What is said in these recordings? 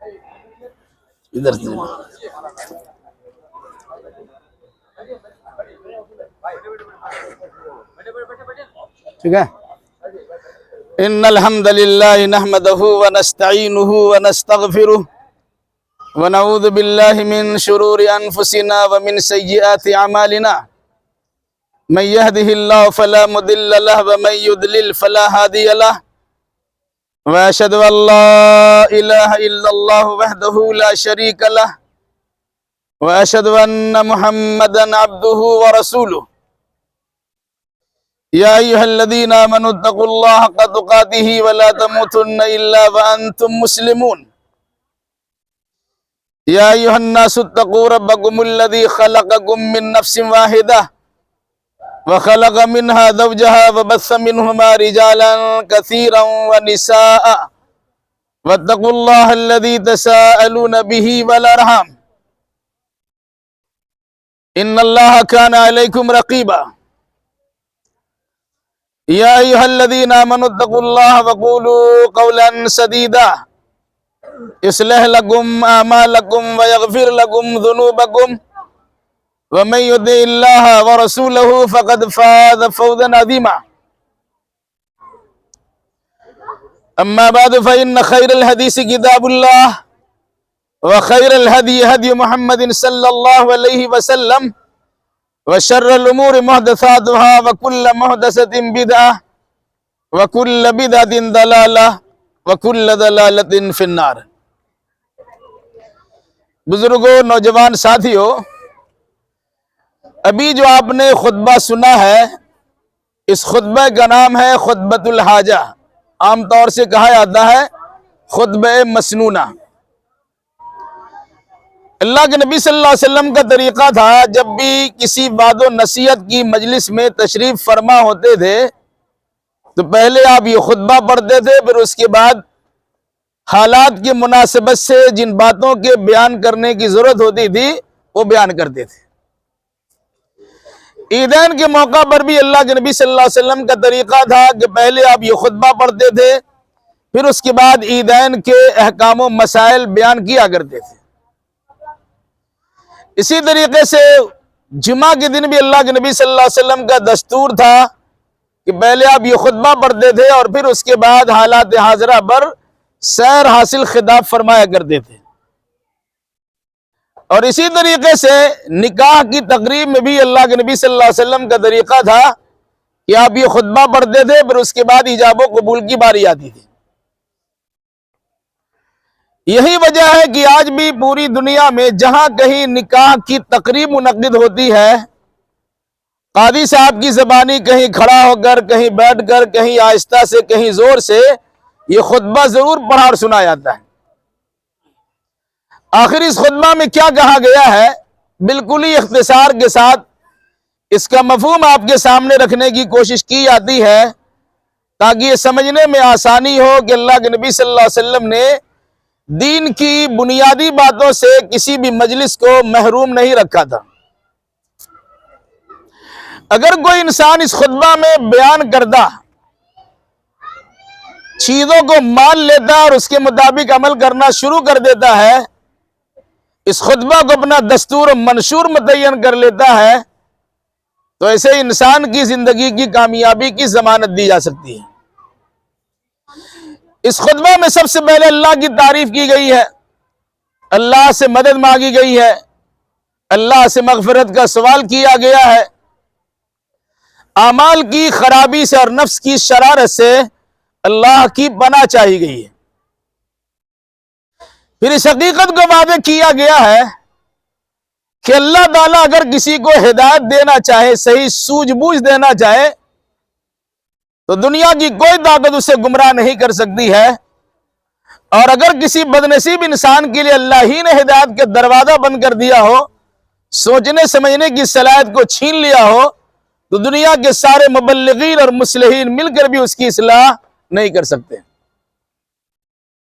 ادھر سے ٹھیک ہے. ان الحمد للہ نحمده ونستعینه ونستغفره ونعوذ باللہ من شرور انفسنا ومن سیئات اعمالنا من يهده الله فلا مضل له ومن يضلل فلا هادي له واشهد ان لا اله الا الله وحده لا شريك له واشهد ان محمدا عبده ورسوله يا ايها الذين امنوا اتقوا الله حق تقاته ولا تموتن الا وانتم مسلمون يا ايها الناس اتقوا ربكم الذي خلقكم من نفس واحده وخلق منها زوجها وبث منهما رجالا كثيرا ونساء واتقوا الله الذي تساءلون به والارحام ان الله كان عليكم رقيبا يا ايها الذين امنوا اتقوا الله وقولوا قولا سديدا يصلح لكم اعمالكم ويغفر لكم ذنوبكم ومن يطع الله ورسوله فقد فاز فوزا عظيما اما بعد فان خير الحديث كتاب الله وخير الهدي هدي محمد صلى الله عليه وسلم وشر الامور محدثاتها وكل محدثة بدعة وكل بدعة ضلالة وكل ضلالة في النار. بزرگوں، نوجوان ساتھیوں، ابھی جو آپ نے خطبہ سنا ہے اس خطبہ کا نام ہے خطبۃ الحاجہ. عام طور سے کہا جاتا ہے خطبہ مسنونہ. اللہ کے نبی صلی اللہ علیہ وسلم کا طریقہ تھا جب بھی کسی وعظ و نصیحت کی مجلس میں تشریف فرما ہوتے تھے تو پہلے آپ یہ خطبہ پڑھتے تھے، پھر اس کے بعد حالات کی مناسبت سے جن باتوں کے بیان کرنے کی ضرورت ہوتی تھی وہ بیان کرتے تھے. عیدین کے موقع پر بھی اللہ کے نبی صلی اللہ علیہ وسلم کا طریقہ تھا کہ پہلے آپ یہ خطبہ پڑھتے تھے، پھر اس کے بعد عیدین کے احکام و مسائل بیان کیا کرتے تھے. اسی طریقے سے جمعہ کے دن بھی اللہ کے نبی صلی اللہ علیہ وسلم کا دستور تھا کہ پہلے آپ یہ خطبہ پڑھتے تھے اور پھر اس کے بعد حالات حاضرہ پر سیر حاصل خطاب فرمایا کرتے تھے. اور اسی طریقے سے نکاح کی تقریب میں بھی اللہ کے نبی صلی اللہ علیہ وسلم کا طریقہ تھا کہ آپ یہ خطبہ پڑھتے تھے، پھر اس کے بعد ایجاب و قبول کی باری آتی تھی. یہی وجہ ہے کہ آج بھی پوری دنیا میں جہاں کہیں نکاح کی تقریب منعقد ہوتی ہے، قاضی صاحب کی زبانی کہیں کھڑا ہو کر، کہیں بیٹھ کر، کہیں آہستہ سے، کہیں زور سے یہ خطبہ ضرور پڑھا اور سنا جاتا ہے. آخر اس خطبہ میں کیا کہا گیا ہے بالکل ہی اختصار کے ساتھ اس کا مفہوم آپ کے سامنے رکھنے کی کوشش کی جاتی ہے تاکہ یہ سمجھنے میں آسانی ہو کہ اللہ کے نبی صلی اللہ علیہ وسلم نے دین کی بنیادی باتوں سے کسی بھی مجلس کو محروم نہیں رکھا تھا. اگر کوئی انسان اس خطبہ میں بیان کردہ چیزوں کو مان لیتا اور اس کے مطابق عمل کرنا شروع کر دیتا ہے، اس خطبہ کو اپنا دستور و منشور متعین کر لیتا ہے، تو ایسے انسان کی زندگی کی کامیابی کی ضمانت دی جا سکتی ہے. اس خطبہ میں سب سے پہلے اللہ کی تعریف کی گئی ہے، اللہ سے مدد مانگی گئی ہے، اللہ سے مغفرت کا سوال کیا گیا ہے، اعمال کی خرابی سے اور نفس کی شرارت سے اللہ کی پناہ چاہی گئی ہے. پھر اس حقیقت کو واضح کیا گیا ہے کہ اللہ تعالیٰ اگر کسی کو ہدایت دینا چاہے، صحیح سوجھ بوجھ دینا چاہے، تو دنیا کی کوئی طاقت اسے گمراہ نہیں کر سکتی ہے. اور اگر کسی بدنصیب انسان کے لیے اللہ ہی نے ہدایت کے دروازہ بند کر دیا ہو، سوچنے سمجھنے کی صلاحیت کو چھین لیا ہو، تو دنیا کے سارے مبلغین اور مصلحین مل کر بھی اس کی اصلاح نہیں کر سکتے.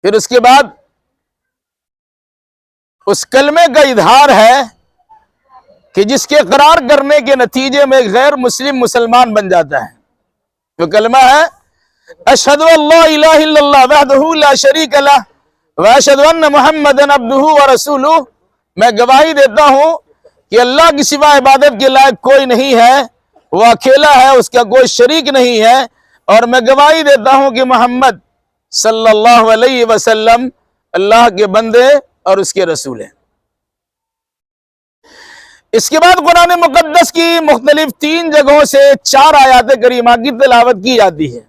پھر اس کے بعد اس کلمے کا اظہار ہے کہ جس کے اقرار کرنے کے نتیجے میں غیر مسلم مسلمان بن جاتا ہے. جو کلمہ ہے اشہد ان لا الہ الا اللہ وحدہ لا شریک لہ وَأَشْهَدُ أَنَّ مُحَمَّدًا عَبْدُهُ وَرَسُولُهُ، میں گواہی دیتا ہوں کہ اللہ کی سوا عبادت کے لائق کوئی نہیں ہے، وہ اکیلا ہے، اس کا کوئی شریک نہیں ہے، اور میں گواہی دیتا ہوں کہ محمد صلی اللہ علیہ وسلم اللہ کے بندے اور اس کے رسول ہیں۔ اس کے بعد قرآن مقدس کی مختلف 3 جگہوں سے 4 آیات کریمہ کی تلاوت کی جاتی ہے۔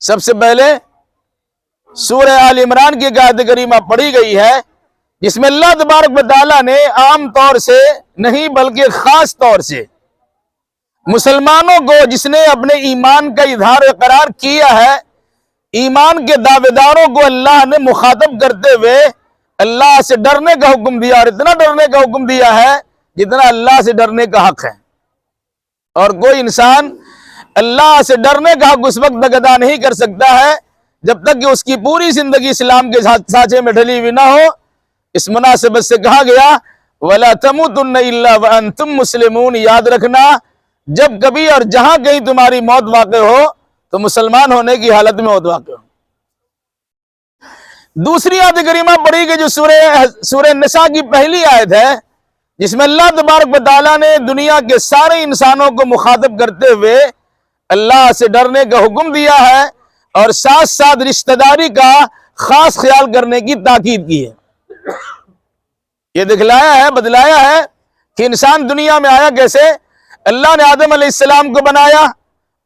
سب سے پہلے سورہ آل عمران کی آیت کریمہ پڑھی گئی ہے، جس میں اللہ تبارک و تعالیٰ نے عام طور سے نہیں بلکہ خاص طور سے مسلمانوں کو، جس نے اپنے ایمان کا اظہار اقرار کیا ہے، ایمان کے دعوے داروں کو اللہ نے مخاطب کرتے ہوئے اللہ سے ڈرنے کا حکم دیا، اور اتنا ڈرنے کا حکم دیا ہے جتنا اللہ سے ڈرنے کا حق ہے۔ اور کوئی انسان اللہ سے ڈرنے کا حق اس وقت تک ادا نہیں کر سکتا ہے جب تک کہ اس کی پوری زندگی اسلام کے سانچے میں ڈھلی ہوئی نہ ہو۔ اس مناسبت سے کہا گیا وَلَا تَمُوتُنَّ إِلَّا وَأَنْتُمْ مُسْلِمُونَ، یاد رکھنا جب کبھی اور جہاں کہیں تمہاری موت واقع ہو تو مسلمان ہونے کی حالت میں موت واقع ہو۔ دوسری آیت کریمہ پڑھی گئی جو سورہ نساء کی پہلی آیت ہے، جس میں اللہ تبارک و تعالیٰ نے دنیا کے سارے انسانوں کو مخاطب کرتے ہوئے اللہ سے ڈرنے کا حکم دیا ہے، اور ساتھ ساتھ رشتہ داری کا خاص خیال کرنے کی تاکید کی ہے۔ یہ دکھلایا ہے، بتلایا ہے کہ انسان دنیا میں آیا کیسے۔ اللہ نے آدم علیہ السلام کو بنایا،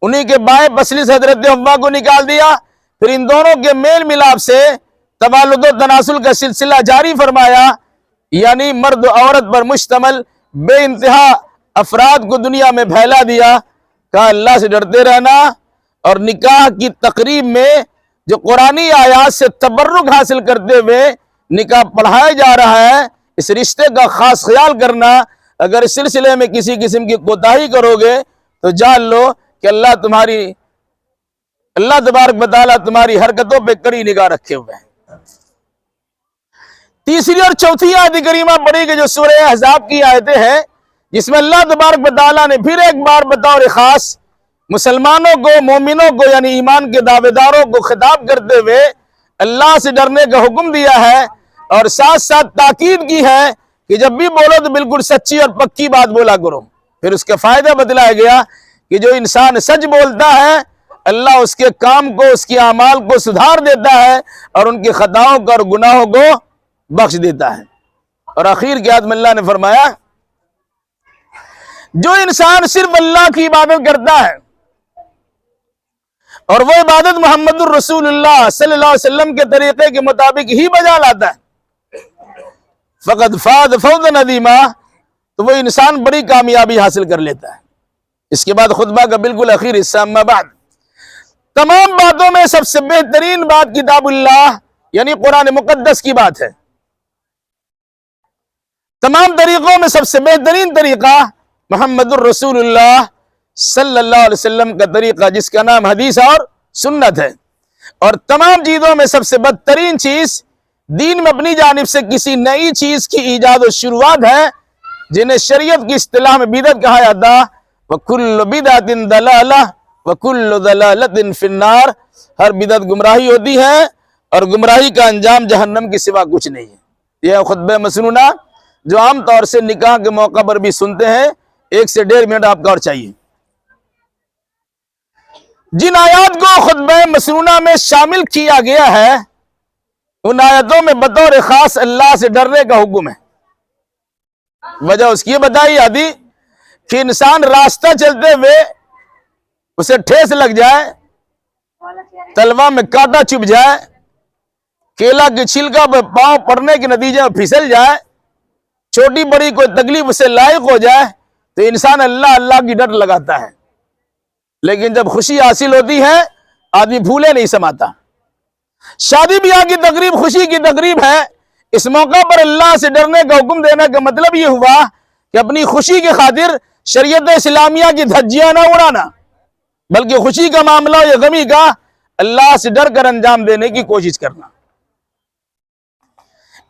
انہی کے بائیں پسلی سے حضرت حوا کو نکال دیا، پھر ان دونوں کے میل ملاپ سے توالد و تناسل کا سلسلہ جاری فرمایا، یعنی مرد و عورت پر مشتمل بے انتہا افراد کو دنیا میں پھیلا دیا۔ کہا اللہ سے ڈرتے رہنا، اور نکاح کی تقریب میں جو قرآنی آیات سے تبرک حاصل کرتے ہوئے نکاح پڑھایا جا رہا ہے، اس رشتے کا خاص خیال کرنا۔ اگر اس سلسلے میں کسی قسم کی کوتاہی کرو گے تو جان لو کہ اللہ تبارک و تعالیٰ تمہاری حرکتوں پہ کڑی نگاہ رکھے ہوئے ہیں۔ تیسری اور چوتھی آیت کریمہ پڑھی گئی جو سورہ احزاب کی آیتیں ہیں، جس میں اللہ تبارک و تعالیٰ نے پھر ایک بار بطور خاص مسلمانوں کو، مومنوں کو، یعنی ایمان کے دعوے داروں کو خطاب کرتے ہوئے اللہ سے ڈرنے کا حکم دیا ہے، اور ساتھ ساتھ تاکید کی ہے کہ جب بھی بولو تو بالکل سچی اور پکی بات بولا کرو۔ پھر اس کا فائدہ بتلایا گیا کہ جو انسان سچ بولتا ہے اللہ اس کے کام کو، اس کے اعمال کو سدھار دیتا ہے، اور ان کی خطاؤں کو اور گناہوں کو بخش دیتا ہے۔ اور آخر کی آیت میں اللہ نے فرمایا جو انسان صرف اللہ کی عبادت کرتا ہے اور وہ عبادت محمد الرسول اللہ صلی اللہ علیہ وسلم کے طریقے کے مطابق ہی بجا لاتا ہے، فقد فاز فوزا عظیما، تو وہ انسان بڑی کامیابی حاصل کر لیتا ہے۔ اس کے بعد خطبہ کا بالکل اخیر حصہ، اما بعد، تمام باتوں میں سب سے بہترین بات کتاب اللہ یعنی قرآن مقدس کی بات ہے۔ تمام طریقوں میں سب سے بہترین طریقہ محمد الرسول اللہ صلی اللہ علیہ وسلم کا طریقہ، جس کا نام حدیث اور سنت ہے۔ اور تمام چیزوں میں سب سے بدترین چیز دین میں اپنی جانب سے کسی نئی چیز کی ایجاد و شروعات ہے، جنہیں شریعت کی اصطلاح میں بدعت کہا جاتا۔ وَكُلُّ بِدْعَةٍ ضَلَالَةٍ وَكُلُّ ضَلَالَةٍ فِي النَّارِ، ہر بدعت گمراہی ہوتی ہے، اور گمراہی کا انجام جہنم کے سوا کچھ نہیں ہے۔ یہ خطبہ مسنونہ جو عام طور سے نکاح کے موقع پر بھی سنتے ہیں، 1 سے 1.5 منٹ آپ کا اور چاہیے۔ جن آیات کو خطبہ مسنونہ میں شامل کیا گیا ہے، ان آیتوں میں بطور خاص اللہ سے ڈرنے کا حکم ہے۔ وجہ اس کی بتائی جاتی کہ انسان راستہ چلتے ہوئے اسے ٹھیس لگ جائے، تلوا میں کانٹا چبھ جائے، کیلا کی چھلکا پہ پاؤں پڑنے کے نتیجے میں پھسل جائے، چھوٹی بڑی کوئی تکلیف اسے لاحق ہو جائے، تو انسان اللہ کی ڈر لگاتا ہے۔ لیکن جب خوشی حاصل ہوتی ہے آدمی بھولے نہیں سماتا۔ شادی بیاہ کی تقریب خوشی کی تقریب ہے، اس موقع پر اللہ سے ڈرنے کا حکم دینے کا مطلب یہ ہوا کہ اپنی خوشی کی خاطر شریعت اسلامیہ کی دھجیاں نہ اڑانا، بلکہ خوشی کا معاملہ یا غمی کا اللہ سے ڈر کر انجام دینے کی کوشش کرنا۔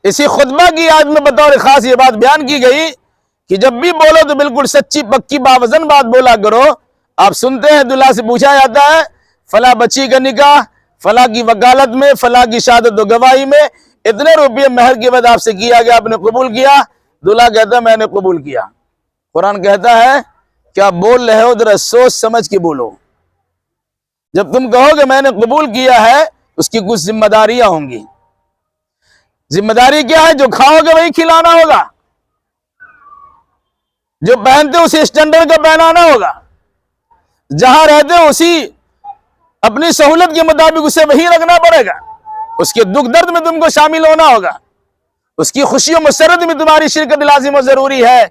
اسی خطبہ کی آیت میں بطور خاص یہ بات بیان کی گئی کہ جب بھی بولو تو بالکل سچی پکی باوزن بات بولا کرو۔ آپ سنتے ہیں دلہا سے پوچھا جاتا ہے فلاں بچی کا نکاح، فلاں کی وکالت میں، فلاں کی شہادت و گواہی میں اتنے روپے مہر کے بعد آپ سے کیا گیا، آپ نے قبول کیا؟ دلہا کہتا ہے میں نے قبول کیا۔ قرآن کہتا ہے کیا بول رہے ہو ذرا سوچ سمجھ کے بولو۔ جب تم کہو کہ میں نے قبول کیا ہے اس کی کچھ ذمہ داریاں ہوں گی۔ ذمہ داری کیا ہے؟ جو کھاؤ گے وہی کھلانا ہوگا، جو پہنتے اسی اسٹینڈرڈ کا پہنانا ہوگا، جہاں رہتے اسی اپنی سہولت کے مطابق اسے وہی رکھنا پڑے گا، اس کے دکھ درد میں تم کو شامل ہونا ہوگا، اس کی خوشی و مسرت میں تمہاری شرکت لازم و ضروری ہے۔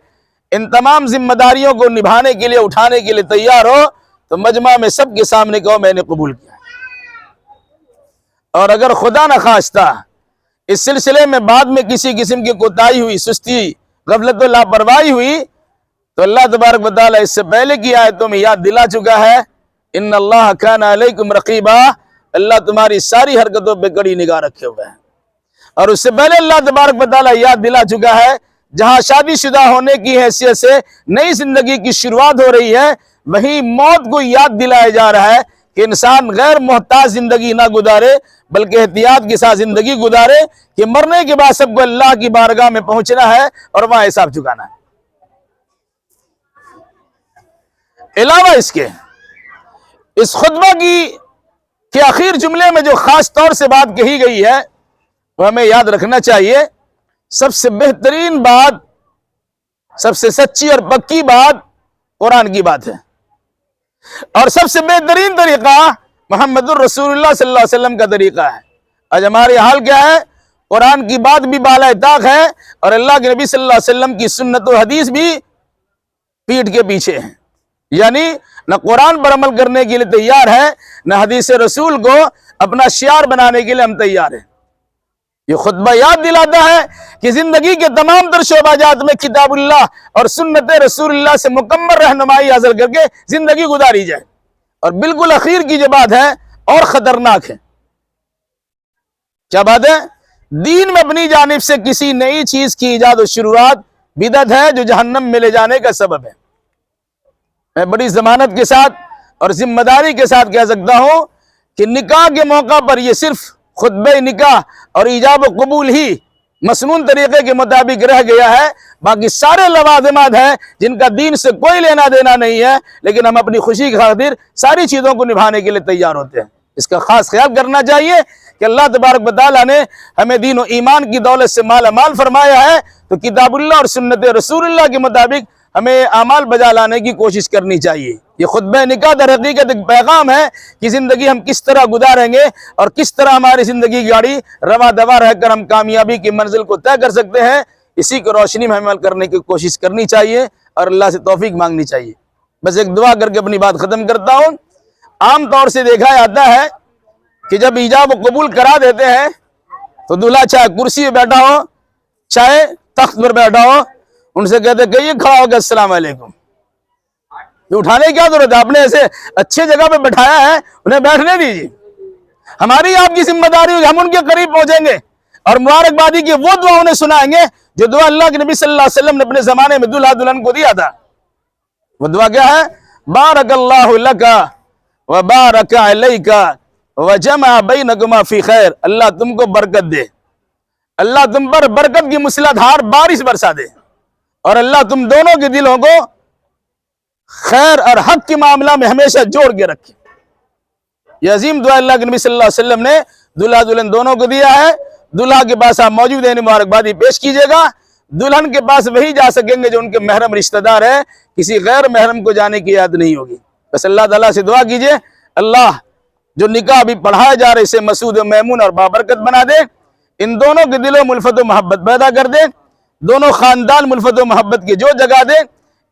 ان تمام ذمہ داریوں کو نبھانے کے لیے، اٹھانے کے لیے تیار ہو تو مجمع میں سب کے سامنے کہو میں نے قبول کیا۔ اور اگر خدا نخواستہ اس سلسلے میں بعد میں کسی قسم کی کوتاہی ہوئی، سستی، غفلت و لاپرواہی ہوئی تو اللہ تبارک و تعالیٰ اس سے پہلے کی آیتوں میں یاد دلا چکا ہے، ان اللہ کان علیکم رقیبا، اللہ تمہاری ساری حرکتوں پہ کڑی نگاہ رکھے ہوئے ہیں۔ اور اس سے پہلے اللہ تبارک و تعالیٰ یاد دلا چکا ہے جہاں شادی شدہ ہونے کی حیثیت سے نئی زندگی کی شروعات ہو رہی ہے، وہیں موت کو یاد دلایا جا رہا ہے کہ انسان غیر محتاج زندگی نہ گزارے بلکہ احتیاط کے ساتھ زندگی گزارے، کہ مرنے کے بعد سب کو اللہ کی بارگاہ میں پہنچنا ہے اور وہاں حساب چکانا ہے۔ علاوہ اس کے اس خطبہ کے آخر جملے میں جو خاص طور سے بات کہی گئی ہے وہ ہمیں یاد رکھنا چاہیے، سب سے بہترین بات، سب سے سچی اور پکی بات قرآن کی بات ہے، اور سب سے بہترین طریقہ محمد الرسول اللہ صلی اللہ علیہ وسلم کا طریقہ ہے۔ آج ہمارے حال کیا ہے؟ قرآن کی بات بھی بالا طاق ہے اور اللہ کے نبی صلی اللہ علیہ وسلم کی سنت و حدیث بھی پیٹھ کے پیچھے ہیں، یعنی نہ قرآن پر عمل کرنے کے لیے تیار ہے، نہ حدیث رسول کو اپنا شعار بنانے کے لیے ہم تیار ہیں۔ یہ خطبہ یاد دلاتا ہے کہ زندگی کے تمام تر شعبہ جات میں کتاب اللہ اور سنت رسول اللہ سے مکمل رہنمائی حاصل کر کے زندگی گزاری جائے۔ اور بالکل اخیر کی جو بات ہے اور خطرناک ہے، کیا بات ہے؟ دین میں اپنی جانب سے کسی نئی چیز کی ایجاد و شروعات بدعت ہے جو جہنم میں لے جانے کا سبب ہے۔ میں بڑی ضمانت کے ساتھ اور ذمہ داری کے ساتھ کہہ سکتا ہوں کہ نکاح کے موقع پر یہ صرف خطبہ نکاح اور ایجاب و قبول ہی مسنون طریقے کے مطابق رہ گیا ہے، باقی سارے لوازمات ہیں جن کا دین سے کوئی لینا دینا نہیں ہے، لیکن ہم اپنی خوشی کی خاطر ساری چیزوں کو نبھانے کے لیے تیار ہوتے ہیں۔ اس کا خاص خیال کرنا چاہیے کہ اللہ تبارک و تعالیٰ نے ہمیں دین و ایمان کی دولت سے مالا مال فرمایا ہے، تو کتاب اللہ اور سنت رسول اللہ کے مطابق ہمیں اعمال بجا لانے کی کوشش کرنی چاہیے۔ یہ خطبہ نکاح در حقیقت ایک پیغام ہے کہ زندگی ہم کس طرح گزاریں گے اور کس طرح ہماری زندگی کی گاڑی رواں دواں رہ کر ہم کامیابی کی منزل کو طے کر سکتے ہیں۔ اسی کو روشنی میں عمل کرنے کی کوشش کرنی چاہیے اور اللہ سے توفیق مانگنی چاہیے۔ بس ایک دعا کر کے اپنی بات ختم کرتا ہوں۔ عام طور سے دیکھا جاتا ہے کہ جب ایجاب و قبول کرا دیتے ہیں تو دلہا چاہے کرسی پہ بیٹھا ہو چاہے تخت پر بیٹھا ہو، ان سے کہتے کہ یہ کھڑا ہو گیا السلام علیکم۔ یہ اٹھانے کی کیا ضرورت ہے؟ آپ نے ایسے اچھے جگہ پہ بٹھایا ہے، انہیں بیٹھنے دیجیے۔ ہماری آپ کی ذمہ داری ہوگی، ہم ان کے قریب پہنچیں گے اور مبارکبادی کی وہ دعا انہیں سنائیں گے جو دعا اللہ کے نبی صلی اللہ علیہ وسلم نے اپنے زمانے میں دلہا دلہن کو دیا تھا۔ وہ دعا کیا ہے؟ بارک اللہ لک و بارک علیک و جمع بینکما فی خیر۔ اللہ تم کو برکت دے، اللہ تم پر برکت کی مسلادھار بارش برسا دے، اور اللہ تم دونوں کے دلوں کو خیر اور حق کے معاملہ میں ہمیشہ جوڑ کے رکھے۔ یہ عظیم دعا اللہ کے نبی صلی اللہ علیہ وسلم نے دلہا دلہن دونوں کو دیا ہے۔ دلہا کے پاس آپ موجود ہیں، مبارکبادی پیش کیجئے گا۔ دلہن کے پاس وہی جا سکیں گے جو ان کے محرم رشتہ دار ہے، کسی غیر محرم کو جانے کی یاد نہیں ہوگی۔ بس اللہ تعالیٰ سے دعا کیجئے اللہ جو نکاح ابھی پڑھایا جا رہے اسے مسعود و میمون اور بابرکت بنا دے، ان دونوں کے دلوں میں الفت و محبت پیدا کر دے، دونوں خاندان ملفت و محبت کی جو جگہ دے۔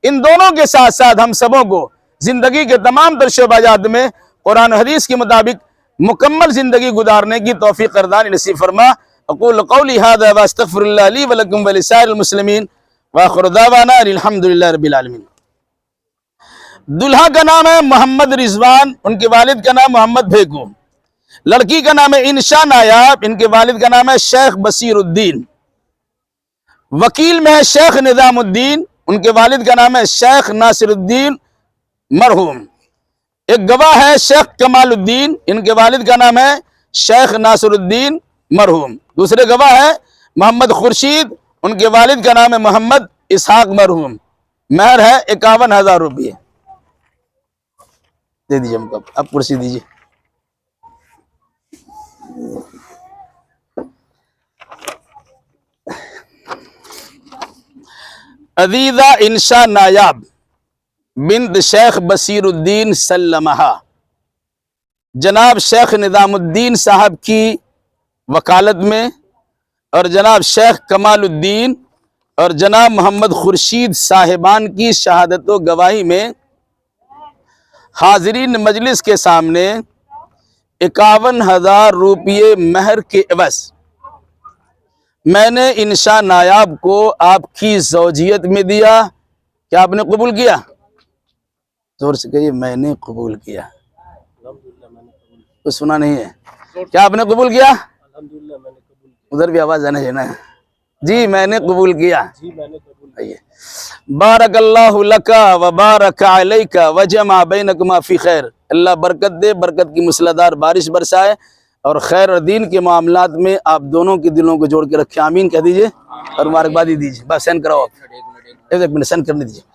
ان دونوں کے ساتھ ساتھ ہم سبوں کو زندگی کے تمام تر شعبہ جات میں قرآن و حدیث کے مطابق مکمل زندگی گزارنے کی توفیق قدردانی نصیب فرما۔ اقول قولی ھذا واستغفر اللہ لی ولکم ولسائر المسلمین وآخر دعوانا الحمدللہ رب العالمین۔ دلہا کا نام ہے محمد رضوان، ان کے والد کا نام محمد بھیکو۔ لڑکی کا نام ہے انشا نایاب، ان کے والد کا نام ہے شیخ بصیر الدین۔ وکیل میں ہے شیخ نظام الدین، ان کے والد کا نام ہے شیخ ناصر الدین مرحوم۔ ایک گواہ ہے شیخ کمال الدین، ان کے والد کا نام ہے شیخ ناصر الدین مرحوم۔ دوسرے گواہ ہے محمد خورشید، ان کے والد کا نام ہے محمد اسحاق مرحوم۔ مہر ہے 51,000 روپیے۔ دے دیجیے ہم کو، اب کرسی دیجیے۔ عزیزہ انشا نایاب بنت شیخ بصیر الدین سلمہ، جناب شیخ نظام الدین صاحب کی وکالت میں اور جناب شیخ کمال الدین اور جناب محمد خورشید صاحبان کی شہادت و گواہی میں حاضرین مجلس کے سامنے 51,000 روپیے مہر کے عوض میں نے انشا نایاب کو آپ کی زوجیت میں دیا۔ کیا آپ نے قبول کیا؟ زور سے کہیے، میں نے قبول کیا۔ تو سنا نہیں ہے؟ کیا آپ نے قبول کیا؟ ادھر بھی آواز آنا چاہیے۔ جی میں نے قبول کیا۔ بارک اللہ لکا و بارک علیکا وجمع بینکما فی خیر، اللہ برکت دے، برکت کی مسلادھار بارش برسائے اور خیر اور دین کے معاملات میں آپ دونوں کے دلوں کو جوڑ کے رکھے، آمین کہہ دیجئے اور مبارکبادی دیجئے۔ بس سینڈ کراؤ، آپ ایک منٹ سینڈ کرنے دیجئے۔